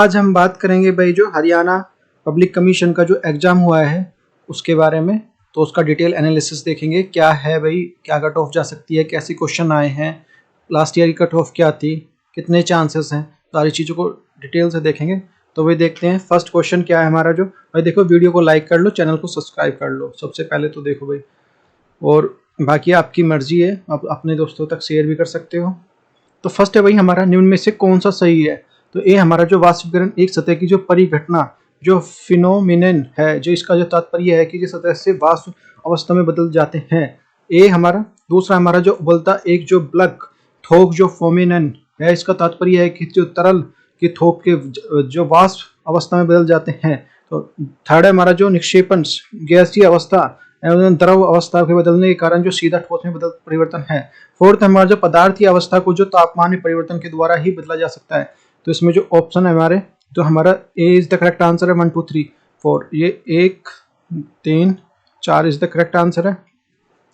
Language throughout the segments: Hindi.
आज हम बात करेंगे भाई जो हरियाणा पब्लिक कमीशन का जो एग्ज़ाम हुआ है उसके बारे में। तो उसका डिटेल एनालिसिस देखेंगे, क्या है भाई, क्या कट ऑफ जा सकती है, कैसे क्वेश्चन आए हैं, लास्ट ईयर की कट ऑफ क्या थी, कितने चांसेस हैं, सारी चीज़ों को डिटेल से देखेंगे। तो वही देखते हैं फर्स्ट क्वेश्चन क्या है हमारा। जो भाई देखो, वीडियो को लाइक कर लो, चैनल को सब्सक्राइब कर लो सबसे पहले तो देखो भाई, और बाकी आपकी मर्जी है, आप अपने दोस्तों तक शेयर भी कर सकते हो। तो फर्स्ट है भाई हमारा, निम्न में से कौन सा सही है। तो ये हमारा जो वाष्पीकरण एक सतह की जो परिघटना जो फिनोमिनन है, जो इसका जो तात्पर्य है कि जो सतह से वाष्प अवस्था में बदल जाते हैं, ये हमारा। दूसरा हमारा जो उबलता एक जो ब्लक थोक जो फोमिनन है, इसका तात्पर्य है कि जो तरल के थोक के जो वाष्प अवस्था में बदल जाते हैं। तो थर्ड है हमारा जो निक्षेपण गैसीय अवस्था एवं द्रव अवस्था के बदलने के कारण जो सीधा ठोस में बदल परिवर्तन है। फोर्थ हमारा जो पदार्थीय अवस्था को जो तापमान में परिवर्तन के द्वारा ही बदला जा सकता है। तो इसमें जो ऑप्शन है हमारे, तो हमारा A is the correct answer है, 1 2 3 4, ये 1 3 4 इज द करेक्ट आंसर है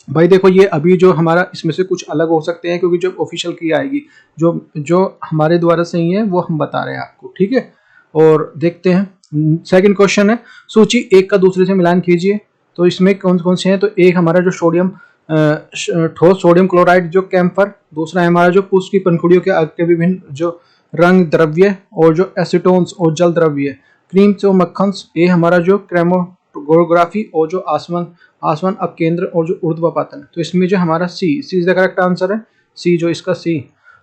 भाई। देखो ये अभी जो हमारा इसमें से कुछ अलग हो सकते हैं, क्योंकि जब ऑफिशियल की आएगी जो जो हमारे द्वारा सही है वो हम बता रहे हैं आपको, ठीक है। और देखते हैं सेकंड क्वेश्चन है, सूची एक का दूसरे से मिलान कीजिए। तो इसमें कौन कौन से हैं। तो एक हमारा जो सोडियम ठोस सोडियम क्लोराइड जो कैम्फर, दूसरा है हमारा जो पुष्प की पंखुड़ियों के विभिन्न जो रंग द्रव्य और जो एसीटोन्स और जल द्रव्य, क्रीम और मक्खन, ये हमारा जो क्रेमोग्राफी और जो आसमान अपकेंद्र और जो ऊर्ध्वपातन। तो इसमें जो हमारा C is the correct answer है, सी जो इसका सी।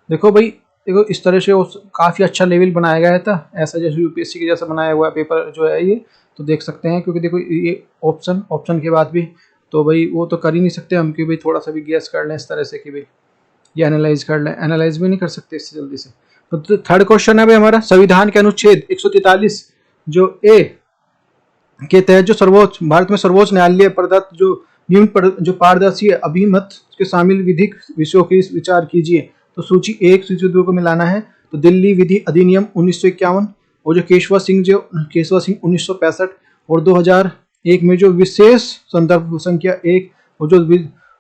देखो भाई, देखो इस तरह से काफ़ी अच्छा लेवल बनाया गया था, ऐसा जैसे यूपीएससी के जैसा बनाया हुआ पेपर जो है ये, तो देख सकते हैं। क्योंकि देखो ये ऑप्शन के बाद भी तो भाई वो तो कर ही नहीं सकते हम कि भाई थोड़ा सा भी गैस कर लें इस तरह से कि भाई ये एनालाइज कर लें, एनालाइज भी नहीं कर सकते इससे जल्दी से। तो थर्ड क्वेश्चन है भाई हमारा, संविधान के अनुच्छेद 143 जो ए के तहत जो सर्वोच्च भारत में सर्वोच्च न्यायालय प्रदत्त जो निम्न जो पारदर्शी अभिमत के शामिल विधिक विषयों की विचार कीजिए। तो सूची 1 सूची 2 को मिलाना है। तो दिल्ली विधि अधिनियम 1951 और जो केशवा सिंह 1965 और 2001 में जो विशेष संदर्भ संख्या 1 और जो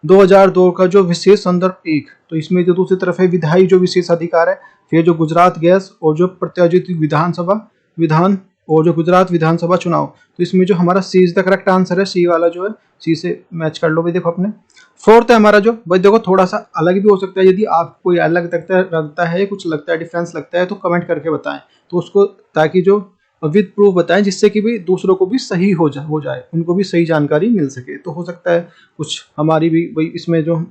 2002 का जो विशेष संदर्भ 1। तो इसमें जो दूसरी तरफ है विधायी जो विशेष अधिकार है, फिर जो गुजरात गैस और जो प्रत्याशित विधान और जो गुजरात विधानसभा चुनाव। तो इसमें जो हमारा C is the correct answer है, सी वाला जो है, सी से मैच कर लो भाई देखो अपने। फोर्थ है हमारा जो भाई देखो थोड़ा सा अलग भी हो सकता है, यदि आपको कोई अलग लगता है कुछ लगता है डिफरेंस लगता है तो कमेंट करके बताएं, तो उसको ताकि जो विद प्रूफ बताएं, जिससे कि भी दूसरों को भी सही हो जाए, उनको भी सही जानकारी मिल सके। तो हो सकता है कुछ हमारी भी भाई इसमें जो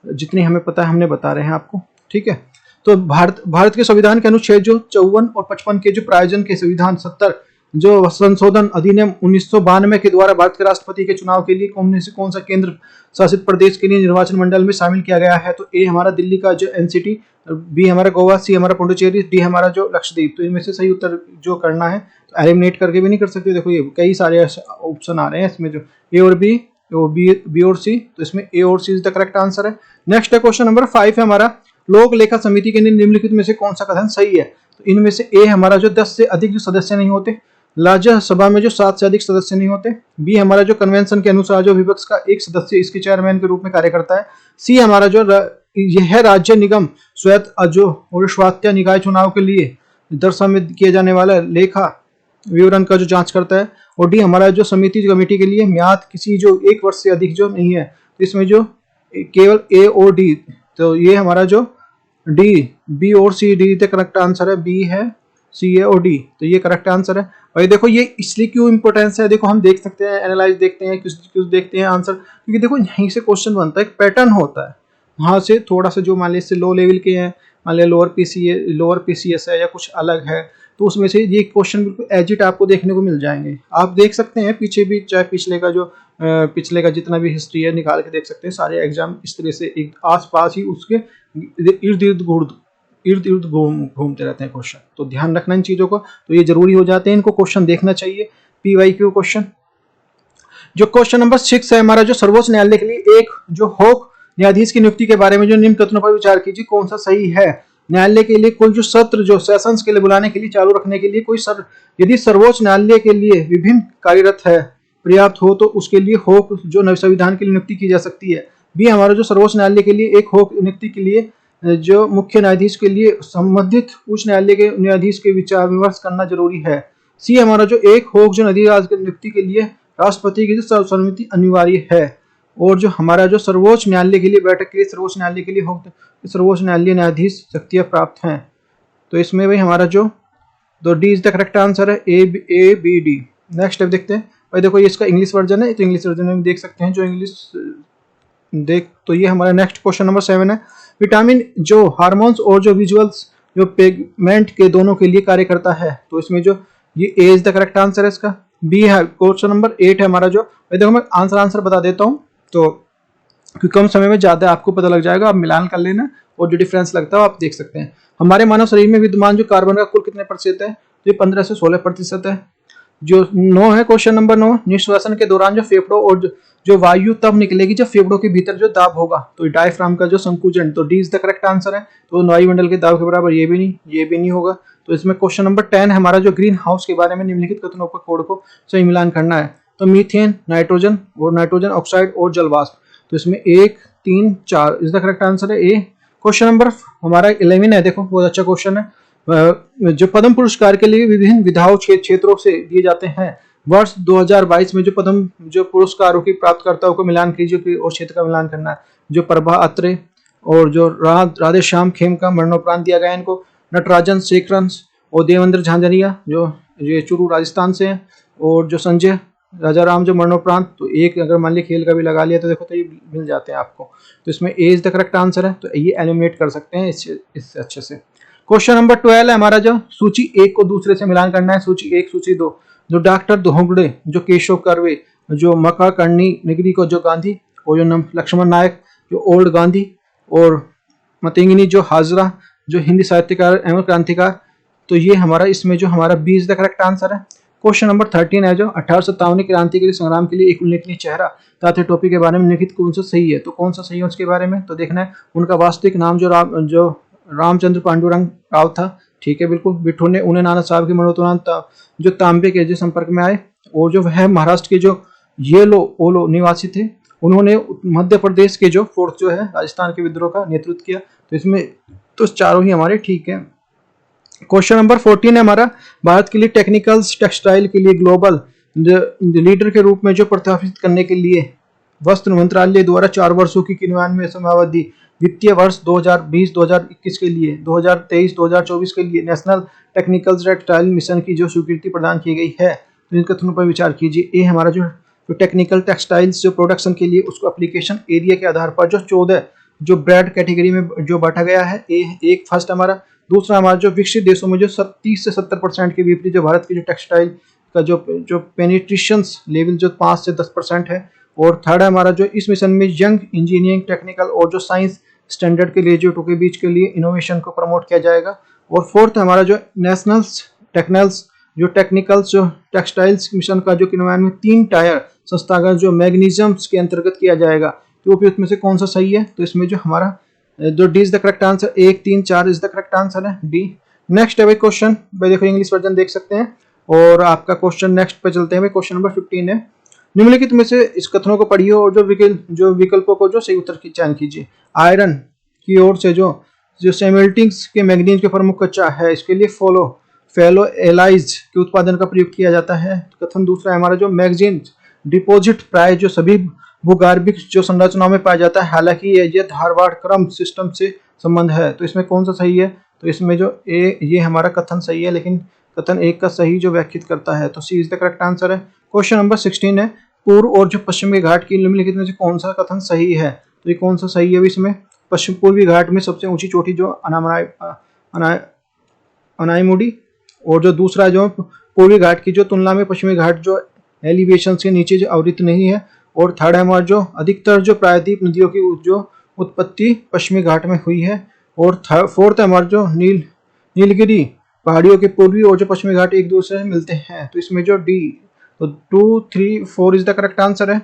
जितनी हमें पता है हमने बता रहे हैं आपको, ठीक है। तो भारत के संविधान के अनुच्छेद जो 54 और 55 के जो प्रायोजन के संविधान 70 जो संशोधन अधिनियम 1992 के द्वारा भारत के राष्ट्रपति के चुनाव के लिए कौन सा केंद्र शासित प्रदेश के लिए निर्वाचन मंडल में शामिल किया गया है। तो ए हमारा दिल्ली का जो एनसीटी, बी हमारा गोवा, सी हमारा पुडुचेरी, डी हमारा जो लक्षद्वीप। तो इनमें से सही उत्तर जो करना है, तो एलिमिनेट करके भी नहीं कर सकते। देखो ये कई सारे ऑप्शन आ रहे हैं इसमें, जो ए और बी और सी, तो इसमें ए और सी इज द करेक्ट आंसर है। नेक्स्ट है क्वेश्चन नंबर 5 है हमारा, लोक लेखा समिति के निम्नलिखित में से कौन सा कथन सही है। तो इनमें से ए हमारा जो 10 से अधिक जो सदस्य नहीं होते, राज्यसभा में जो 7 से अधिक सदस्य नहीं होते, बी हमारा जो कन्वेंशन के अनुसार जो विपक्ष का एक सदस्य इसके चेयरमैन के रूप में कार्य करता है, सी हमारा जो यह राज्य निगम स्वायत्त और स्वायत्त निकाय चुनाव के लिए दर्शा में किए जाने वाला लेखा विवरण का जो जांच करता है, और डी हमारा जो समिति कमेटी के लिए म्याद किसी जो 1 वर्ष से अधिक जो नहीं है। तो इसमें जो केवल ए और डी, तो ये हमारा जो डी, बी और सी, डी द करेक्ट आंसर है, बी है, सी है और डी, तो ये करेक्ट आंसर है। और देखो ये इसलिए क्यों इंपॉर्टेंस है, देखो हम देख सकते हैं, एनालाइज देखते हैं, क्यों देखते हैं आंसर, क्योंकि देखो यहीं से क्वेश्चन बनता है, एक पैटर्न होता है। वहां से थोड़ा सा जो मान लीजिए इससे लो लेवल के हैं, मान लिया लोअर पीसीएस है या कुछ अलग है, तो उसमें से ये क्वेश्चन बिल्कुल एजिट आपको देखने को मिल जाएंगे। आप देख सकते हैं पीछे भी, चाहे पिछले का जितना भी हिस्ट्री है निकाल के देख सकते हैं। सारे एग्जाम इस तरह से एक आसपास ही उसके इर्द गिर्द घूमते रहते हैं क्वेश्चन, तो ध्यान रखना इन चीजों को, तो ये जरूरी हो जाते हैं, इनको क्वेश्चन देखना चाहिए। पीवाईक्यू क्वेश्चन, जो क्वेश्चन नंबर 6 है हमारा, जो सर्वोच्च न्यायालय के लिए एक जो होक न्यायाधीश की नियुक्ति के बारे में जो निम्न कथनों पर विचार कीजिए, कौन सा सही है। न्यायालय के लिए कोई जो सत्र जो सेशंस के लिए बुलाने के लिए चालू रखने के लिए कोई यदि सर्वोच्च न्यायालय के लिए विभिन्न कार्यरत है पर्याप्त हो, तो उसके लिए होक जो संविधान के लिए नियुक्ति की जा सकती है। बी हमारा जो सर्वोच्च न्यायालय के लिए एक होक नियुक्ति के लिए जो मुख्य न्यायाधीश के लिए संबंधित उच्च न्यायालय के न्यायाधीश के विचार विमर्श करना जरूरी है। सी हमारा जो एक होक जो न्यायाधीश की नियुक्ति के लिए राष्ट्रपति की जो सर्वसम्मति अनिवार्य है। और जो हमारा जो सर्वोच्च न्यायालय के लिए बैठक के लिए सर्वोच्च न्यायालय के लिए होक सर्वोच्च न्यायालय न्यायाधीश शक्तियां प्राप्त हैं। तो इसमें भाई हमारा जो दो D is the correct answer है, A B D. Next step देखते हैं भाई, देखो ये इसका इंग्लिश वर्जन है, तो इंग्लिश वर्जन में देख सकते हैं जो इंग्लिश देख। तो ये हमारा नेक्स्ट क्वेश्चन नंबर 7 है। विटामिन जो हार्मोन्स और जो विजुअल्स जो पिगमेंट के दोनों के लिए कार्य करता है। तो इसमें जो ये ए इज द करेक्ट आंसर है, इसका बी है। क्वेश्चन नंबर 8 है हमारा जो, देखो मैं आंसर बता देता हूँ तो क्योंकि कम समय में ज्यादा आपको पता लग जाएगा, आप मिलान कर लेना और जो डिफरेंस लगता है आप देख सकते हैं। हमारे मानव शरीर में विद्यमान जो कार्बन का कुल कितने प्रतिशत है, तो ये 15 से 16% है। जो 9 है क्वेश्चन नंबर 9, निश्वासन के दौरान जो फेफड़ों और जो वायु तब निकलेगी जब फेफड़ों के भीतर जो दाब होगा। तो डायफ्राम का जो संकुचन, तो D is the correct answer है। तो वायुमंडल के दाब के बराबर ये भी नहीं होगा। तो इसमें क्वेश्चन नंबर 10 हमारा जो ग्रीन हाउस के बारे में निम्नलिखित कथनों पर कोड को सही मिलान करना है। तो मीथेन, नाइट्रोजन और नाइट्रोजन ऑक्साइड और जलवाष्प। तो इसमें 1, 3, 4 इज द करेक्ट आंसर है ए। क्वेश्चन नंबर हमारा 11 है, देखो बहुत अच्छा क्वेश्चन है। जो पद्म पुरस्कार के लिए विभिन्न विधाओं क्षेत्रों से दिए जाते हैं। वर्ष 2022 में जो पद्म जो पुरस्कारों की प्राप्तकर्ताओं को मिलान कीजिए और क्षेत्र का मिलान करना है। जो प्रभा अत्रे और जो राधे श्याम खेमका मरणोपरांत दिया गया इनको। नटराजन शेखरंस और देवेंद्र झांझरिया जो ये चूरू राजस्थान से हैं। और जो संजय राजाराम जो मरणोपरांत, तो एक अगर मान लिया खेल का भी लगा लिया तो देखो तो ये मिल जाते हैं आपको। तो इसमें A is the correct answer है, तो ये एलिमिनेट कर सकते हैं इससे अच्छे से। क्वेश्चन नंबर 12 है हमारा जो, सूची 1 को दूसरे से मिलान करना है। सूची 1, सूची 2 जो डॉक्टर धोगड़े, जो केशव कर्वे, जो मका कर्णी निगरी को जो गांधी, और जो लक्ष्मण नायक जो ओल्ड गांधी, और मतंगिनी जो हाजरा जो हिंदी साहित्यकार एवं क्रांतिकार। तो ये हमारा इसमें जो हमारा B is the correct answer है। क्वेश्चन नंबर 13 है जो 1857 क्रांति के संग्राम के लिए एक उल्लेखनीय चेहरा तात्या टोपी के बारे में निम्नलिखित कौन सा सही है। तो कौन सा सही है उसके बारे में तो देखना है। उनका वास्तविक नाम जो रामचंद्र पांडुरंग राव था, ठीक है बिल्कुल। बिट्ठू ने उन्हें नाना साहब के मरणोपरांत जो तांबे के जो संपर्क में आए, और जो वह महाराष्ट्र के जो येलो ओलो निवासी थे, उन्होंने मध्य प्रदेश के जो फोर्थ जो है राजस्थान के विद्रोह का नेतृत्व किया। तो इसमें तो चारों ही हमारे ठीक है। क्वेश्चन नंबर 14 है हमारा, भारत के लिए टेक्निकल्स टेक्सटाइल के लिए ग्लोबल लीडर के रूप में जो प्रतिष्ठित करने के लिए वस्त्र मंत्रालय द्वारा 4 वर्षों की क्रियान्वयन समयावधि वित्तीय वर्ष 2020-2021 के लिए 2023-2024 के लिए नेशनल टेक्निकल टेक्सटाइल मिशन की जो स्वीकृति प्रदान की गई है। तो इन कथनों पर विचार कीजिए। ये हमारा जो टेक्निकल टेक्सटाइल्स जो प्रोडक्शन के लिए उसको एप्लीकेशन एरिया के आधार पर जो 14 जो ब्रांड कैटेगरी में जो बांटा गया है। एक फर्स्ट हमारा, दूसरा हमारा जो विकसित देशों में जो 30 से 70% के विपरीत जो भारत की जो टेक्सटाइल का जो पेनिट्रेशन लेवल जो 5 से 10% है। और थर्ड हमारा जो इस मिशन में यंग इंजीनियरिंग टेक्निकल और जो साइंस स्टैंडर्ड के ग्रेजुएटों के बीच के लिए इनोवेशन को प्रमोट किया जाएगा। और फोर्थ हमारा जो नेशनल टेक्निकल्स जो टेक्सटाइल्स मिशन का जो क्रियान्वयन में 3 टायर संस्थागत जो मैग्नीशियम्स के अंतर्गत किया जाएगा। तो उपयुक्त में से कौन सा सही है। तो इसमें जो हमारा जो D is the correct answer, 1, 3, 4 is the correct answer है डी। नेक्स्ट है भाई क्वेश्चन, भाई देखो इंग्लिश वर्जन देख सकते हैं। और आपका क्वेश्चन नेक्स्ट पे चलते हैं भाई। क्वेश्चन नंबर 15 है, निम्नलिखित में से इस कथनों को पढ़िए और जो विकल्पों को जो सही उत्तर की चयन कीजिए। आयरन की ओर से जो सेमेल्टिंग्स के मैग्नीज के प्रमुख कच्चा है, इसके लिए फेलो एलाइज के उत्पादन का प्रयोग किया जाता है। कथन दूसरा है हमारा जो मैगजीन डिपॉजिट प्राय जो सभी भूगर्भिक जो संरचनाओं में पाया जाता है, हालांकि ये धारवाड़ क्रम सिस्टम से संबंध है। तो इसमें कौन सा सही है। तो इसमें जो ये हमारा कथन सही है, लेकिन कथन 1 का सही जो व्याख्यात करता है। तो C is the correct answer है। क्वेश्चन नंबर 16 है, पूर्व और जो पश्चिमी घाट की निम्नलिखित में से कौन सा कथन सही है। तो ये कौन सा सही है। इसमें पश्चिम पूर्वी घाट में सबसे ऊंची चोटी जो अनाईमुडी, और जो दूसरा जो पूर्वी घाट की जो तुलना में पश्चिमी घाट जो एलिवेशन के नीचे जो आवृत्त नहीं है। और थर्ड है हमारा जो अधिकतर जो प्रायद्वीप नदियों की जो उत्पत्ति पश्चिमी घाट में हुई है। और फोर्थ है हमारा जो नीलगिरी पहाड़ियों के पूर्वी और जो पश्चिमी घाट एक दूसरे से मिलते हैं। तो इसमें जो डी, तो 2, 3, 4 इज द करेक्ट आंसर है।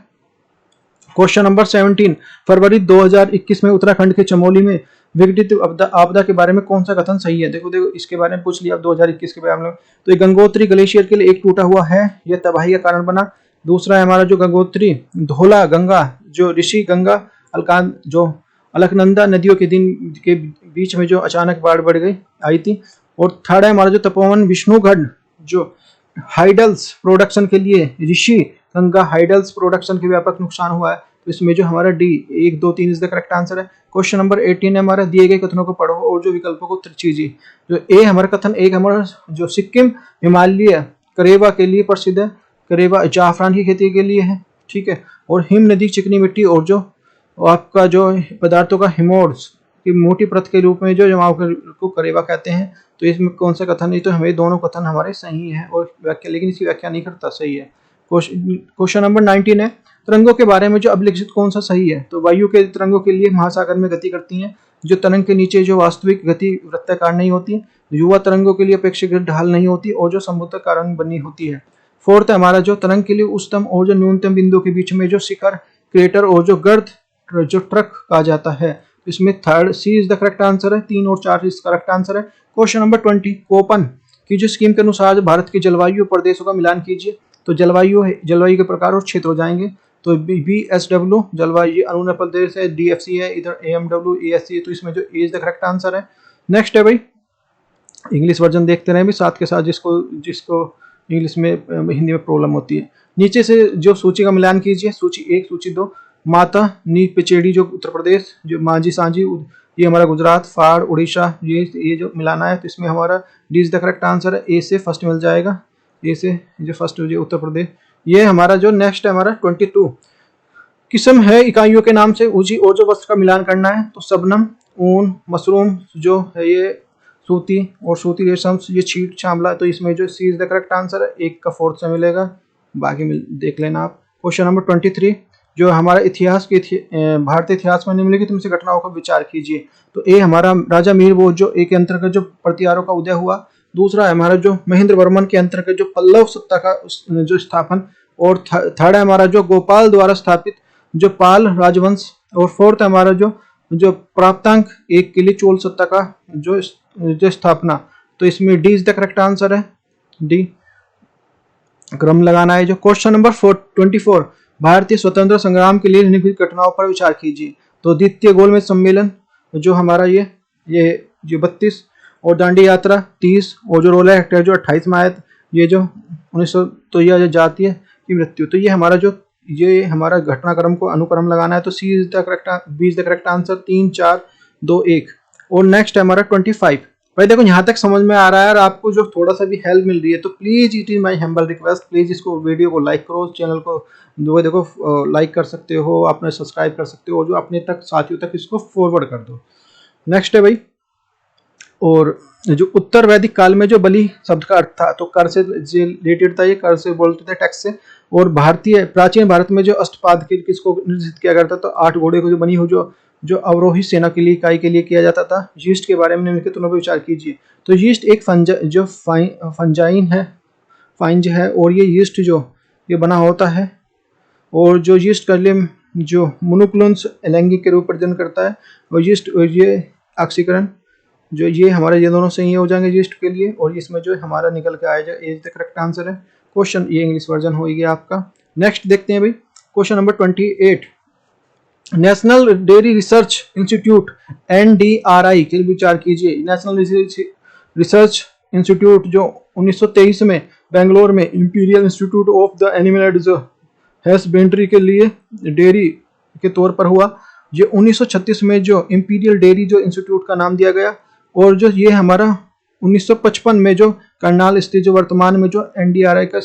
क्वेश्चन नंबर 17, फरवरी 2021 में उत्तराखंड के चमोली में विघटित आपदा के बारे में कौन सा कथन सही है। देखो इसके बारे में पूछ लिया 2021 के बारे में। तो ये गंगोत्री ग्लेशियर के लिए एक टूटा हुआ है, यह तबाही का कारण बना। दूसरा है हमारा जो गंगोत्री धौला गंगा जो ऋषि गंगा अलकनंदा नदियों के दिन के बीच में जो अचानक बाढ़ बढ़ गई आई थी। और थर्ड है हमारा जो तपोवन विष्णुगढ़, जो हाइडल्स प्रोडक्शन के लिए, ऋषि गंगा हाइडल्स प्रोडक्शन के व्यापक नुकसान हुआ है। तो इसमें जो हमारा D 1 2 3 is the correct answer है। क्वेश्चन नंबर 18 है हमारा, दिए गए कथनों को पढ़ो और जो विकल्पों को कीजिए। जो ए हमारा कथन एक हमारा, जो सिक्किम हिमालय करेबा के लिए प्रसिद्ध है, करेबा जाफरान की खेती के लिए है, ठीक है। और हिम नदी चिकनी मिट्टी और जो आपका जो पदार्थों का हिमोड्स की मोटी परत के रूप में जो जमाव को करेबा कहते हैं। तो इसमें कौन सा कथन नहीं, तो हमें दोनों कथन हमारे सही है और व्याख्या, लेकिन इसकी व्याख्या नहीं करता, सही है। क्वेश्चन नंबर 19 है, तरंगों के बारे में जो अभिलिखित कौन सा सही है। तो वायु के तरंगों के लिए महासागर में गति करती हैं, जो तरंग के नीचे जो वास्तविक गति वृत्ताकार नहीं होती, युवा तरंगों के लिए अपेक्षित ढाल नहीं होती और जो समुद्र कारण बनी होती है। फोर्थ है हमारा, जो तरंग के लिए उच्चतम और जो न्यूनतम बिंदु के बीच में जो शिखर, क्रेटर और जो गर्त जो ट्रक कहा जाता है। इसमें third C is the correct answer है, 3 और 4 इस करेक्ट आंसर है। क्वेश्चन नंबर 20, कोपन की जो स्कीम के अनुसार भारत की जलवायु प्रदेशों का मिलान कीजिए। तो जलवायु के प्रकार और क्षेत्र हो जाएंगे। तो BSW जलवायु अरुणाचल प्रदेश है, DFC है, इधर AMW ASC है। तो इसमें जो ए इज द करेक्ट आंसर है। नेक्स्ट है भाई, इंग्लिश वर्जन देखते रहे भी साथ के साथ, जिसको इंग्लिश में हिंदी में प्रॉब्लम होती है। नीचे से जो सूची का मिलान कीजिए, सूची 1 सूची 2, माता नी पिचेड़ी जो उत्तर प्रदेश, जो मांझी सांझी ये हमारा गुजरात, फाड़ उड़ीसा, ये जो मिलाना है। तो इसमें हमारा D is the correct answer है, ए से फर्स्ट मिल जाएगा, ए से जो फर्स्ट हो उत्तर प्रदेश। ये हमारा जो नेक्स्ट है हमारा 22, किस्म है इकाइयों के नाम से ऊंची और जो वस्त्र का मिलान करना है। तो शबनम, ऊन, मशरूम जो है ये सूती, और सूती रेशम ये छीट छामला। तो इसमें जो सी इज द करेक्ट आंसर है, 1 का 4th से मिलेगा, बाकी देख लेना आप। क्वेश्चन नंबर 23, जो हमारा इतिहास के भारतीय इतिहास में निम्नलिखित में से घटनाओं का विचार कीजिए। तो ए हमारा राजा मीर भोज जो एक के अंतर्गत जो प्रतिहारों का उदय हुआ। दूसरा है हमारा जो महेंद्र वर्मन के अंतर्गत जो पल्लव सत्ता का जो स्थापन। और थर्ड है हमारा जो गोपाल द्वारा स्थापित जो पाल राजवंश। और फोर्थ है हमारा जो प्राप्तांक एक के लिए चोल सत्ता का जो स्थापना। तो इसमें D is the correct answer है, डी क्रम लगाना है। जो क्वेश्चन नंबर 24, भारतीय स्वतंत्र संग्राम के लिए निम्नलिखित घटनाओं पर विचार कीजिए। तो द्वितीय गोलमेज सम्मेलन जो हमारा ये जो 32, और दांडी यात्रा 30, और जो रोला हेक्टर जो 28 में आया, ये जो 1900, तो यह जातीय की मृत्यु। तो ये हमारा घटनाक्रम को अनुक्रम लगाना है। तो C is the correct, B is the correct answer, 3 4 2 1। और नेक्स्ट है हमारा 25। भाई देखो यहाँ तक समझ में आ रहा है और आपको जो थोड़ा सा भी हेल्प मिल रही है, तो please it is my humble request, please इसको वीडियो को लाइक करो, चैनल को जो देखो लाइक कर सकते हो, अपने सब्सक्राइब कर सकते हो, जो अपने तक साथियों तक इसको फॉरवर्ड कर दो। नेक्स्ट है भाई, और जो उत्तर वैदिक काल में जो बलि शब्द का अर्थ था, तो कर से रिलेटेड था, ये कर से बोलते थे, टैक्स से। और भारतीय प्राचीन भारत में जो अष्टपाद किसको निर्देशित किया करता था, तो 8 घोड़े को जो बनी हो जो अवरोही सेना के लिए इकाई के लिए किया जाता था। यीस्ट के बारे में निम्नलिखित पर विचार कीजिए। तो यीस्ट एक फंजाइन है, फाइंज है, और ये यीस्ट जो ये बना होता है, और जो यीस्ट के लिए जो मोनोक्लोन्स लैंगिक के रूप प्रजनन करता है, और यीस्ट और ये ऑक्सीकरण जो ये हमारे ये दोनों सही हो जाएंगे यीस्ट के लिए। और इसमें जो हमारा निकल के आएगा ए इज द करेक्ट आंसर है। क्वेश्चन ये इंग्लिश वर्जन होगी आपका। नेक्स्ट देखते हैं भाई, question number 28, national dairy research institute NDRI के लिए विचार कीजिए। नेशनल रिसर्च इंस्टीट्यूट जो 1923 में बेंगलोर में imperial institute of the animal husbandry के लिए डेयरी के तौर पर हुआ। ये 1936 में जो इंपीरियल डेयरी जो इंस्टीट्यूट का नाम दिया गया। और जो ये हमारा 1955 में जो करनाल स्थित जो वर्तमान में जो NDRI का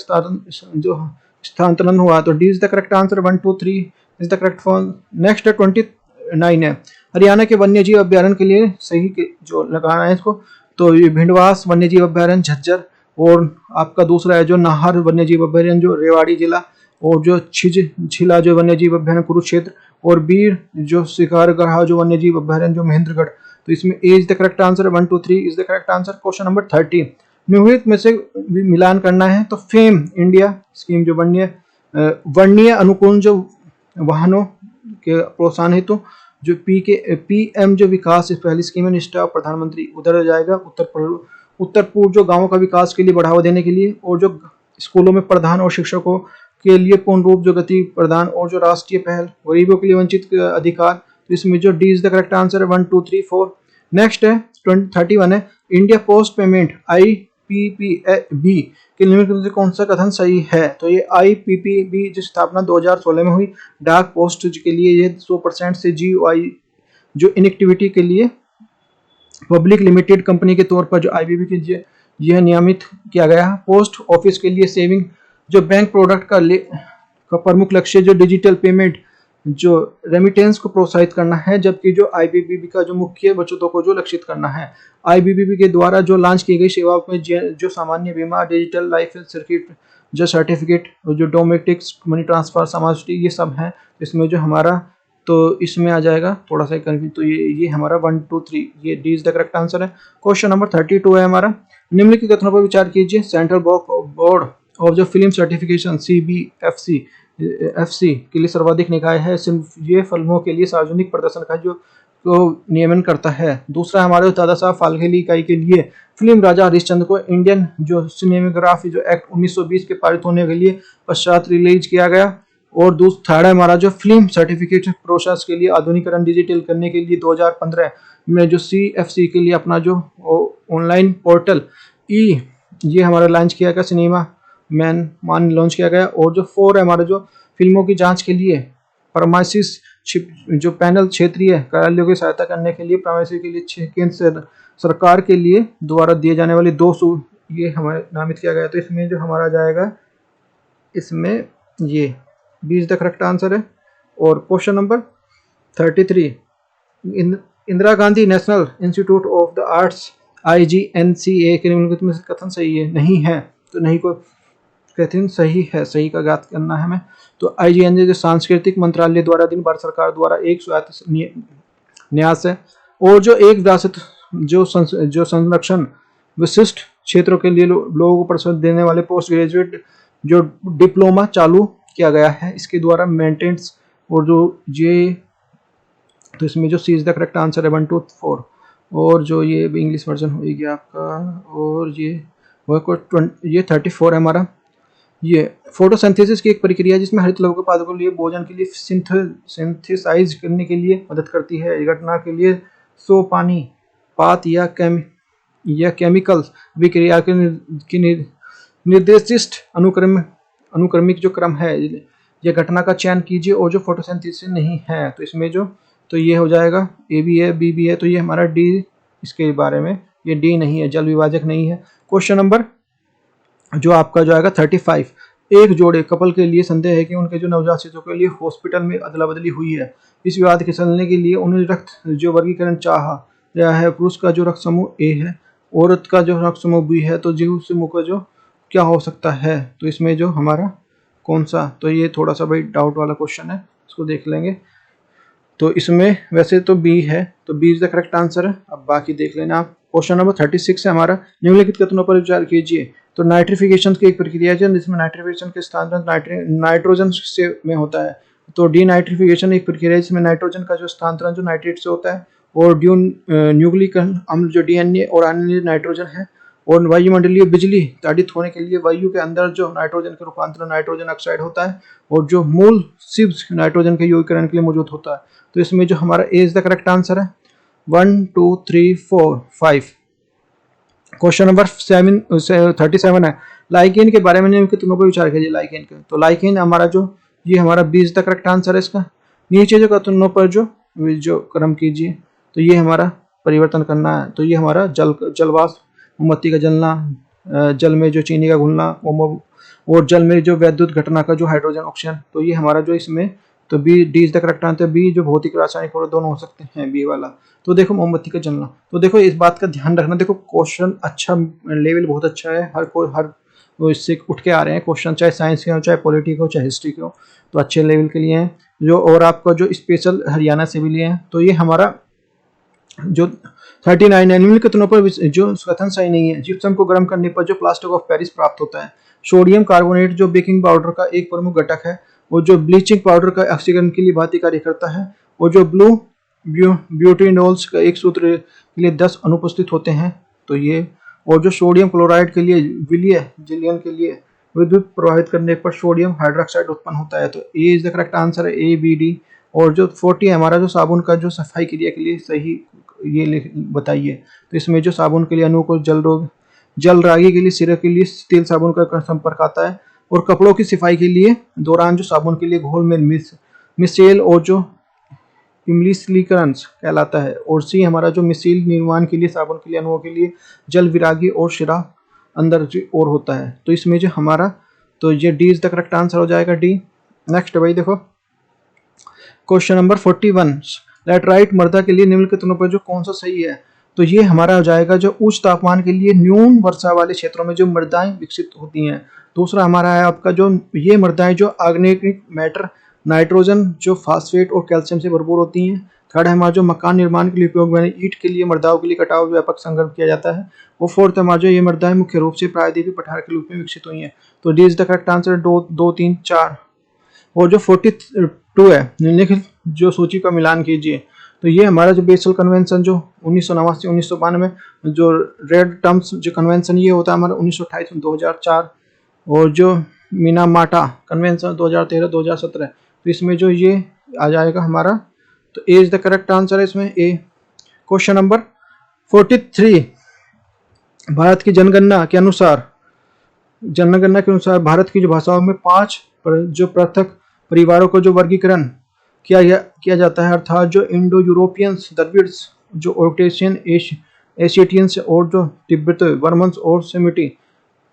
स्थानांतरण हुआ। तो D is the correct answer, 1 2 3 is the correct form. Next 29 है, हरियाणा के वन्य जीव अभ्यारण्य के लिए सही के जो लगाना है इसको। तो ये भिंडवास वन्य जीव अभ्यारण्य झज्जर, और आपका दूसरा है जो नाहर वन्य जीव अभ्यारण्य जो रेवाड़ी जिला, और जो छिला जो वन्य जीव अभ्यारण्य कुरुक्षेत्र, और बीर जो शिकारगढ़ जो वन्य जीव अभ्यारण्य जो महेंद्रगढ़। तो इसमें A is the correct answer, 1 2 3 is the correct answer. Question number 30, निम्नलिखित में से मिलान करना है। तो फेम इंडिया स्कीम जो वर्णीय अनुकूल जो वाहनों के प्रोत्साहन हेतु जो PM जो विकास पहली स्कीम है, निष्ठा प्रधानमंत्री उधर हो जाएगा। उत्तर पूर्व जो गांवों का विकास के लिए बढ़ावा देने के लिए, और जो स्कूलों में प्रधान और शिक्षकों के लिए पूर्ण रूप जो गति प्रदान, और जो राष्ट्रीय पहल गरीबों के लिए वंचित अधिकार, तो इसमें जो D is the correct answer है 1 2 3 4। नेक्स्ट है 31 है इंडिया पोस्ट पेमेंट IPPB के निम्नलिखित में से कौन सा कथन सही है। तो ये IPPB जो स्थापना 2016 में हुई डाक पोस्ट के लिए, ये 100% से GOI जो इनेक्टिविटी के लिए पब्लिक लिमिटेड कंपनी के तौर पर जो IPPB के यह नियमित किया गया। पोस्ट ऑफिस के लिए सेविंग जो बैंक प्रोडक्ट का प्रमुख लक्ष्य जो डिजिटल पेमेंट जो रेमिटेंस को प्रोत्साहित करना है, जबकि जो IPPB का जो मुख्य बचतों को जो लक्षित करना है। IPPB के द्वारा जो लॉन्च की गई सेवाओं में जो सामान्य बीमा, डिजिटल लाइफ सर्किट जो सर्टिफिकेट, जो डोमेस्टिक मनी ट्रांसफर, समाज ये सब हैं। इसमें जो हमारा तो इसमें आ जाएगा थोड़ा सा कंफ्यूज, तो ये हमारा 1 2 3 ये D is the correct answer है। क्वेश्चन नंबर 32 है हमारा, निम्नलिखित कथनों पर विचार कीजिए। सेंट्रल बोर्ड ऑफ जो फिल्म सर्टिफिकेशन CBFC के लिए सर्वाधिक निकाय है। सिर्फ ये फिल्मों के लिए सार्वजनिक प्रदर्शन का जो नियमन करता है। दूसरा हमारे दादा साहब फाल्के इकाई के लिए फिल्म राजा हरिश्चंद्र को इंडियन जो सिनेमेटोग्राफी जो एक्ट 1920 के पारित होने के लिए पश्चात रिलीज किया गया। और थर्ड है हमारा जो फिल्म सर्टिफिकेट प्रोसेस के लिए आधुनिकीकरण डिजिटल करने के लिए 2015 में जो CFC के लिए अपना जो ऑनलाइन पोर्टल ये हमारा लॉन्च किया गया, सिनेमा मान लॉन्च किया गया। और जो 4 है हमारा जो फिल्मों की जांच के लिए परमासिस जो पैनल क्षेत्रीय कार्यालयों की सहायता करने के लिए परमासिस के लिए केंद्र सरकार के लिए द्वारा दिए जाने वाले 200 ये हमारे नामित किया गया। तो इसमें जो हमारा जाएगा इसमें ये 20 द करेक्ट आंसर है। और question number 33 Indira Gandhi national institute of the arts IGNCA के निम्नलिखित में से कथन सही है। नहीं है तो नहीं को कथन सही है, सही का ज्ञात करना है हमें। तो IGNCA जो सांस्कृतिक मंत्रालय द्वारा दिन भारत सरकार द्वारा एक स्वायत्त न्यास है। और जो एक विरासत जो संरक्षण विशिष्ट क्षेत्रों के लिए लोगों को प्रशिक्षण देने वाले पोस्ट ग्रेजुएट जो डिप्लोमा चालू किया गया है, इसके द्वारा मेंटेनेंस और जो ये तो इसमें जो सी इज द करेक्ट आंसर है 1 2 4। और जो ये इंग्लिश वर्जन होगी आपका, और ये 34 है हमारा। ये फोटोसिंथेसिस की एक प्रक्रिया जिसमें हरित लवण के पादपों के लिए भोजन के लिए सिंथेसाइज करने के लिए मदद करती है। इस घटना के लिए सो पानी पात या केमिकल विक्रिया के निर्दिष्ट अनुक्रमिक जो क्रम है, यह घटना का चयन कीजिए। और जो फोटोसिंथेसिस नहीं है तो इसमें जो तो ये हो जाएगा A भी है B भी है, तो ये हमारा D इसके बारे में ये D नहीं है, जल विभाजक नहीं है। क्वेश्चन नंबर जो आपका जो आएगा 35 एक जोड़े कपल के लिए संदेह है कि उनके जो नवजात शिशु के लिए हॉस्पिटल में अदला बदली हुई है। इस विवाद के सुलझाने के लिए उन्होंने रक्त जो वर्गीकरण चाहा गया है। पुरुष का जो रक्त समूह A है, औरत का जो रक्त समूह B है, तो जीव समूह का जो क्या हो सकता है। तो इसमें जो हमारा कौन सा, तो ये थोड़ा सा भाई डाउट वाला क्वेश्चन है, इसको देख लेंगे। तो इसमें वैसे तो B है, तो B is the correct answer है। अब बाकी देख लेना आप। क्वेश्चन नंबर 36 है हमारा, निम्नलिखित कथनों पर विचार कीजिए। तो नाइट्रिफिकेशन की एक प्रक्रिया है जिसमें नाइट्रिफिकेशन के स्थानांतरण नाइट्रोजन से में होता है। तो डीनाइट्रिफिकेशन एक प्रक्रिया है जिसमें नाइट्रोजन का जो स्थानांतरण जो नाइट्रेट से होता है। और न्यूक्लिक अम्ल जो DNA और अन्य नाइट्रोजन है। और वायुमंडलीय बिजली ताड़ित होने के लिए वायु के अंदर जो नाइट्रोजन का रूपांतरण नाइट्रोजन ऑक्साइड होता है। और जो मूल सिब्स नाइट्रोजन के यौगीकरण के लिए मौजूद होता है। तो इसमें जो हमारा A is the correct answer है 1 2 3 4 5। क्वेश्चन नंबर 37 है, लाइकेन के बारे में निम्नलिखित कथनों पर विचार कीजिए। लाइकेन का तो लाइकेन हमारा जो ये हमारा B is the correct answer है इसका। नीचे जो कथनों पर जो क्रम कीजिए, तो ये हमारा परिवर्तन करना है। तो ये हमारा जलवाष्प, मोमबत्ती का जलना, जल में जो चीनी का घुलना, और जल में जो वैद्युत घटना का जो हाइड्रोजन ऑक्सीजन, तो ये हमारा जो इसमें तो B D is the correct answer. B जो भौतिक रासायनिक और दोनों हो सकते हैं B वाला। तो देखो मोमबत्ती का जलना, तो देखो इस बात का ध्यान रखना। देखो क्वेश्चन अच्छा, लेवल बहुत अच्छा है, हर इससे उठ के आ रहे हैं क्वेश्चन, चाहे साइंस के हो, चाहे पॉलिटी के हो, चाहे हिस्ट्री के हो, तो अच्छे लेवल के लिए हैं जो। और आपका जो स्पेशल हरियाणा से भी लिए हैं। तो ये हमारा जो 39 है, निम्नलिखित कथनों पर जो कथन सही नहीं है। जिप्सम को गर्म करने पर जो प्लास्टर ऑफ पेरिस प्राप्त होता है। सोडियम कार्बोनेट जो बेकिंग पाउडर का एक प्रमुख घटक है, और जो ब्लीचिंग पाउडर का ऑक्सीकरण के लिए भांति कार्य करता है। और जो ब्यूटेनॉल्स का एक सूत्र के लिए 10 अनुपस्थित होते हैं। तो ये, और जो सोडियम क्लोराइड के लिए विलयन के लिए विद्युत प्रवाहित करने पर सोडियम हाइड्रोक्साइड उत्पन्न होता है। तो A is the correct answer है A B D। और जो 40 है हमारा जो साबुन का जो सफाई क्रिया के लिए सही ये बताइए। तो इसमें जो साबुन के लिए अणु को जल रागी के लिए सिरे के लिए तेल साबुन का संपर्क आता है, और कपड़ों की सफाई के लिए दौरान जो साबुन के लिए घोल में मिसेल और जो इम्लीसीकरण कहलाता है। और सी हमारा जो मिसेल निर्माण के लिए साबुन के लिए अणुओं के लिए जल विरागी और शिरा अंदर और होता है। तो इसमें जो हमारा तो ये D is the correct answer हो जाएगा, डी। नेक्स्ट भाई देखो क्वेश्चन नंबर 41, लेट राइट मृदा के लिए निम्नलिखित पर जो कौन सा सही है। तो ये हमारा हो जाएगा जो उच्च तापमान के लिए न्यून वर्षा वाले क्षेत्रों में जो मृदाएं विकसित होती हैं। दूसरा हमारा है आपका जो ये मृदाएं जो ऑर्गेनिक मैटर, नाइट्रोजन, जो फास्फेट और कैल्शियम से भरपूर होती हैं। थर्ड है हमारा जो मकान निर्माण के लिए उपयोग में ईंट के लिए मृदाओं के लिए कटाव व्यापक संग्रह किया जाता है। और फोर्थ हमारा जो ये मृदाएं मुख्य रूप से प्रायद्वीपीय पठार के रूप में विकसित हुई हैं। तो D is the correct answer, 2, 3, 4। और जो 42 है निम्नलिखित जो सूची का मिलान कीजिए। तो ये हमारा जो बेसल कन्वेंशन जो 1989 1992 जो रेड टर्म्स जो कन्वेंशन ये होता है हमारा 1928 में 2004, और जो मिनामाटा कन्वेंशन 2013 2017। तो इसमें जो ये आ जाएगा हमारा, तो ए इज द करेक्ट आंसर है इसमें, ए। क्वेश्चन नंबर 43, भारत की जनगणना के अनुसार भारत की जो भाषाओं में 5 जो पृथक परिवारों को जो वर्गीकरण किया जाता है, अर्थात जो इंडो यूरोपियंस, द्रविड्स, जो ऑक्टेशियन, एशियटियंस और जो तिब्बत बर्मन्स और सेमिटिक,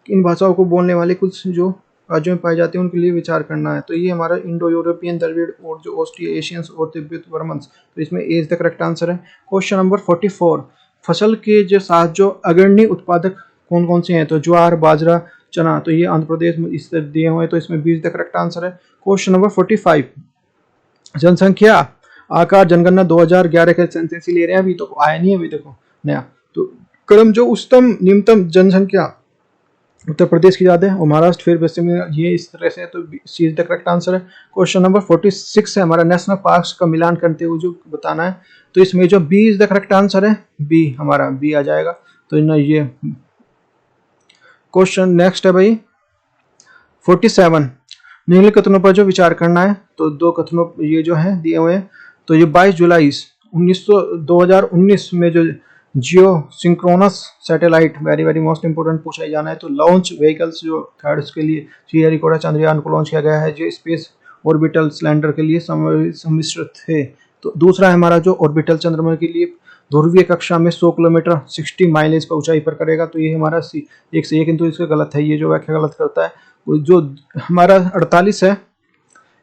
इन भाषाओं को बोलने वाले कुछ जो राज्यों में पाए जाते हैं उनके लिए विचार करना है। तो ये हमारा इंडो यूरोपियन, द्रविड़ और जो ऑस्ट्रियो एशियंस और तिब्बत बर्मन्स। तो इसमें A is the correct answer है। क्वेश्चन नंबर 44, फसल के जो साथ जो अग्रणी उत्पादक कौन कौन से हैं। तो ज्वार, बाजरा, चना। तो ये आंध्र प्रदेश में इस तरह दिए हुए हैं। तो इसमें B is the correct answer है। क्वेश्चन नंबर 45, जनसंख्या आकार जनगणना 2011 के सेंसस ले रहे हैं, अभी तो आया नहीं है अभी देखो नया। तो क्रम जो उच्चतम निम्नतम जनसंख्या उत्तर प्रदेश की ज्यादा है और महाराष्ट्र फिर पश्चिम, ये इस तरह से। तो C is the correct answer है। क्वेश्चन नंबर 46 है हमारा नेशनल पार्क्स का मिलान करते हुए जो बताना है। तो इसमें जो B is the correct answer है, बी हमारा बी आ जाएगा। तो ना ये क्वेश्चन नेक्स्ट है भाई 47, निम्नलिखित कथनों पर जो विचार करना है। तो 2 कथनों ये जो है दिए हुए हैं। तो ये 22 जुलाई 2019 में जो geosynchronous satellite very very most important पूछा ही जाना है। तो लॉन्च व्हीकल्स जो थर्ड्स के लिए श्रीहरिकोटा चंद्रयान को लॉन्च किया गया है, जो स्पेस ऑर्बिटल सिलेंडर के लिए सम्मिश्रित है। तो दूसरा है हमारा जो ऑर्बिटल चंद्रमा के लिए ध्रुवीय कक्षा में 100 किलोमीटर 60 माइलेज का ऊंचाई पर करेगा। तो ये हमारा एक से एक, किंतु इसका गलत है, ये जो व्याख्या गलत करता है। जो हमारा 48 है,